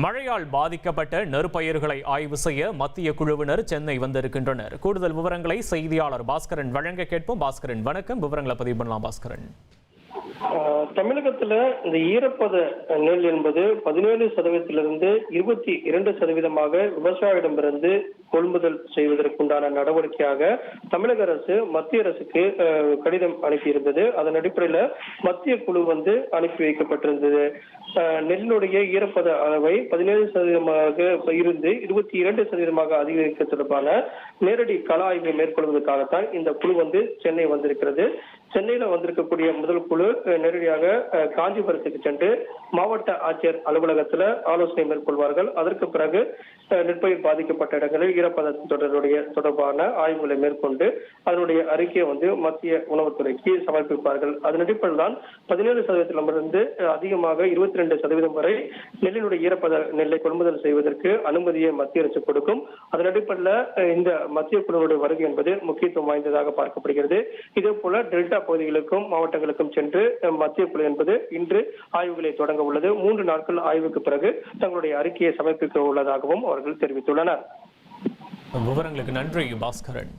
மழையால் பாதிக்கப்பட்ட நெற்பயிர்களை ஆய்வு செய்ய மத்திய குழுவினர் சென்னை வந்திருக்கின்றனர். கூடுதல் விவரங்களை செய்தியாளர் பாஸ்கரன் வழங்க கேட்போம். பாஸ்கரன், வணக்கம். விவரங்களை பதிவு பண்ணலாம் பாஸ்கரன். தமிழகத்துல இந்த ஈரப்பத நெல் என்பது 17% 22% விவசாயிடமிருந்து கொள்முதல் செய்வதற்குண்டான நடவடிக்கையாக தமிழக அரசு மத்திய அரசுக்கு கடிதம் அனுப்பியிருந்தது. அதன் அடிப்படையில மத்திய குழு அனுப்பி வைக்கப்பட்டிருந்தது. நெல்லுடைய ஈரப்பத அளவை 17% இருந்து 22% அதிகரிக்க தொடர்பான நேரடி கள ஆய்வை மேற்கொள்வதற்காகத்தான் இந்த குழு சென்னை வந்திருக்கிறது. சென்னையில வந்திருக்கக்கூடிய முதல் குழு நேரடியாக காஞ்சிபுரத்துக்கு சென்று மாவட்ட ஆட்சியர் அலுவலகத்துல ஆலோசனை மேற்கொள்வார்கள். அதற்கு பிறகு நெற்பயிர் பாதிக்கப்பட்ட இடங்களில் ஈரப்பதத்துடைய தொடர்பான ஆய்வுகளை மேற்கொண்டு அதனுடைய அறிக்கையை மத்திய உணவுத்துறைக்கு சமர்ப்பிப்பார்கள். அதன் அடிப்படையில் தான் 17% அதிகமாக 22% வரை நெல்லினுடைய ஈரப்பத நெல்லை கொள்முதல் செய்வதற்கு அனுமதியை மத்திய அரசு கொடுக்கும். அதன் அடிப்படையில் இந்த மத்திய குழுவுடைய வருகை என்பது முக்கியத்துவம் வாய்ந்ததாக பார்க்கப்படுகிறது. இதே போல டெல்டா பகுதிகளுக்கும் மாவட்டங்களுக்கும் சென்று மத்திய குழு என்பது இன்று ஆய்வுகளை தொடங்க உள்ளது. 3 நாட்கள் ஆய்வுக்கு பிறகு தங்களுடைய அறிக்கையை சமர்ப்பிக்க உள்ளதாகவும் அவர்கள் தெரிவித்துள்ளனர். விவரங்களுக்கு நன்றி பாஸ்கரன்.